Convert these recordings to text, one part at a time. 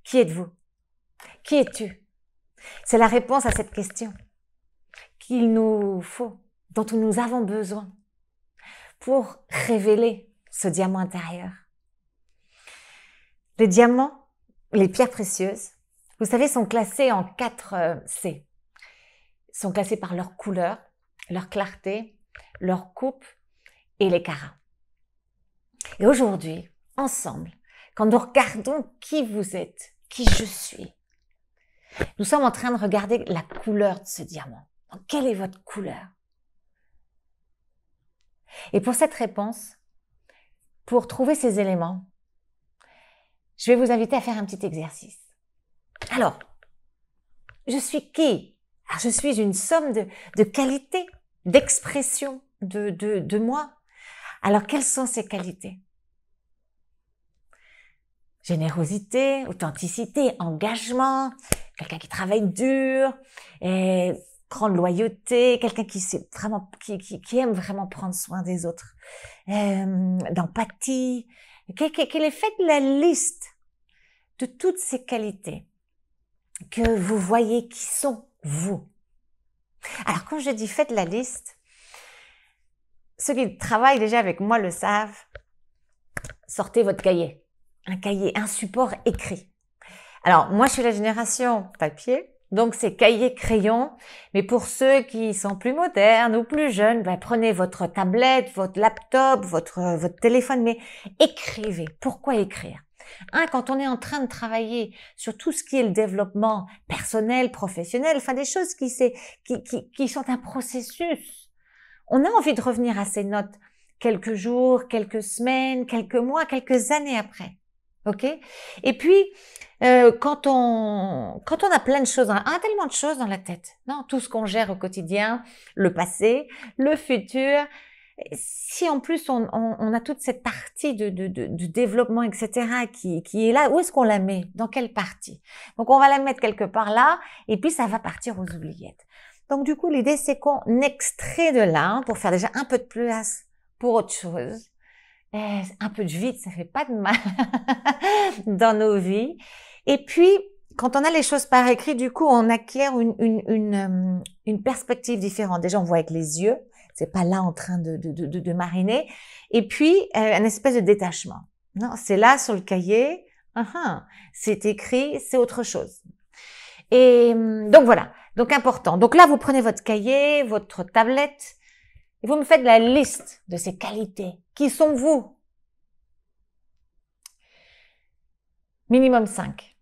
Qui êtes-vous? Qui es-tu? C'est la réponse à cette question qu'il nous faut, dont nous avons besoin pour révéler ce diamant intérieur. Les diamants, les pierres précieuses, vous savez, sont classées en 4 C. Ils sont classés par leur couleur, leur clarté, leur coupe et les carats. Et aujourd'hui, ensemble, quand nous regardons qui vous êtes, qui je suis, nous sommes en train de regarder la couleur de ce diamant. Donc, quelle est votre couleur? Et pour cette réponse, pour trouver ces éléments, je vais vous inviter à faire un petit exercice. Alors, je suis qui? Alors, je suis une somme de qualités, d'expression de moi. Alors, quelles sont ces qualités? Générosité, authenticité, engagement, quelqu'un qui travaille dur, et grande loyauté, quelqu'un qui sait vraiment, qui aime vraiment prendre soin des autres, d'empathie, qu'il ait fait la liste de toutes ces qualités que vous voyez qui sont vous. Alors, quand je dis faites la liste, ceux qui travaillent déjà avec moi le savent, sortez votre cahier, un support écrit. Alors, moi, je suis la génération papier, donc c'est cahier, crayon, mais pour ceux qui sont plus modernes ou plus jeunes, ben, prenez votre tablette, votre laptop, votre téléphone, mais écrivez. Pourquoi écrire? Quand on est en train de travailler sur tout ce qui est le développement personnel, professionnel, enfin des choses qui sont un processus, on a envie de revenir à ces notes quelques jours, quelques semaines, quelques mois, quelques années après. Ok? Et puis, quand on a plein de choses, tellement de choses dans la tête, non? Tout ce qu'on gère au quotidien, le passé, le futur. Si en plus on a toute cette partie de développement, etc., qui est là, où est-ce qu'on la met? Dans quelle partie? Donc on va la mettre quelque part là, et puis ça va partir aux oubliettes. Donc du coup, l'idée c'est qu'on extrait de là, pour faire déjà un peu de place pour autre chose. Un peu de vide, ça fait pas de mal dans nos vies. Et puis, quand on a les choses par écrit, du coup, on acquiert une perspective différente. Déjà, on voit avec les yeux, c'est pas là en train de mariner. Et puis, un espèce de détachement. Non, c'est là sur le cahier, c'est écrit, c'est autre chose. Et donc voilà, donc important. Donc là, vous prenez votre cahier, votre tablette, et vous me faites la liste de ces qualités. Qui sont vous? Minimum 5.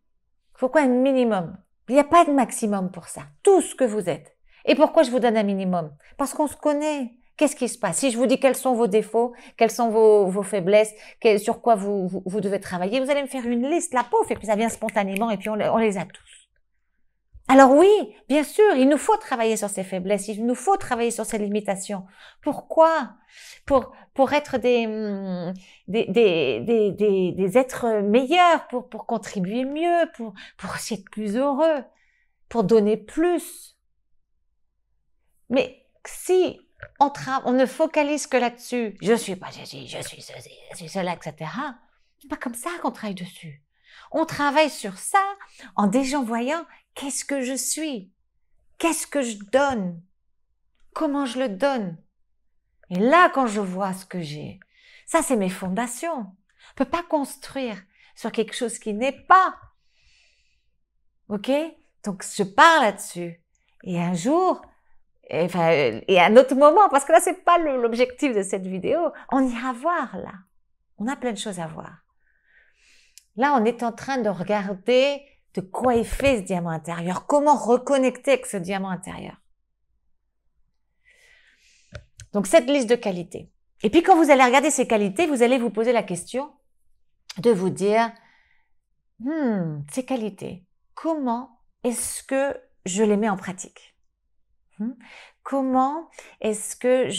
Pourquoi un minimum? Il n'y a pas de maximum pour ça. Tout ce que vous êtes. Et pourquoi je vous donne un minimum? Parce qu'on se connaît. Qu'est-ce qui se passe? Si je vous dis quels sont vos défauts, quelles sont vos faiblesses, sur quoi vous devez travailler, vous allez me faire une liste, la pauvre, et puis ça vient spontanément, et puis on les a tous. Alors oui, bien sûr, il nous faut travailler sur ces faiblesses, il nous faut travailler sur ces limitations. Pourquoi? Pour être des êtres meilleurs, pour contribuer mieux, pour aussi être plus heureux, pour donner plus. Mais si on ne focalise que là-dessus, je suis pas ceci, je suis ceci, je suis cela, etc. C'est pas comme ça qu'on travaille dessus. On travaille sur ça en déjà voyant qu'est-ce que je suis, qu'est-ce que je donne, comment je le donne. Et là, quand je vois ce que j'ai, ça c'est mes fondations. On ne peut pas construire sur quelque chose qui n'est pas. Ok? Donc je pars là-dessus. Et un jour, et à un autre moment, parce que là c'est pas l'objectif de cette vidéo, on ira voir là. On a plein de choses à voir. Là, on est en train de regarder de quoi est fait ce diamant intérieur, comment reconnecter avec ce diamant intérieur. Donc, cette liste de qualités. Et puis, quand vous allez regarder ces qualités, vous allez vous poser la question de vous dire, ces qualités, comment est-ce que je les mets en pratique? Comment est-ce que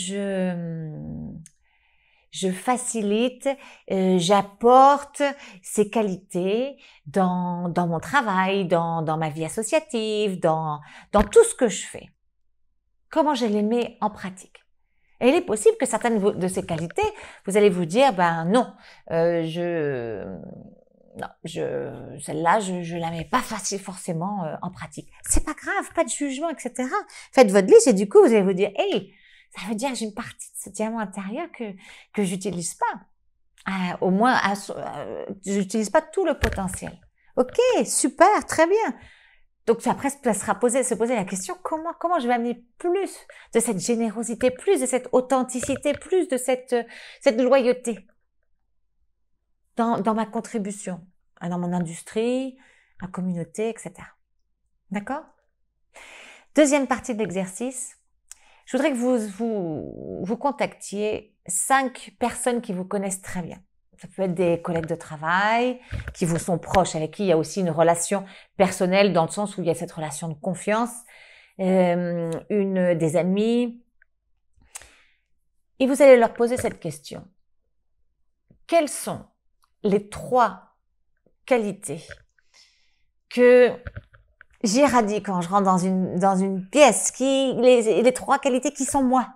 je facilite, j'apporte ces qualités dans mon travail, dans ma vie associative, dans tout ce que je fais. Comment je les mets en pratique? Et il est possible que certaines de ces qualités, vous allez vous dire, ben non, je non, celle-là, je la mets pas facile forcément en pratique. C'est pas grave, pas de jugement, etc. Faites votre liste et du coup, vous allez vous dire, hey, ça veut dire que j'ai une partie de ce diamant intérieur que j'utilise pas. Au moins, j'utilise pas tout le potentiel. Ok, super, très bien. Donc après, se poser la question, comment je vais amener plus de cette générosité, plus de cette authenticité, plus de cette loyauté dans ma contribution, dans mon industrie, ma communauté, etc. D'accord? Deuxième partie de l'exercice, je voudrais que vous contactiez 5 personnes qui vous connaissent très bien. Ça peut être des collègues de travail qui vous sont proches, avec qui il y a aussi une relation personnelle dans le sens où il y a cette relation de confiance, des amis. Et vous allez leur poser cette question. Quelles sont les 3 qualités que j'irradie quand je rentre dans une pièce, les 3 qualités qui sont moi?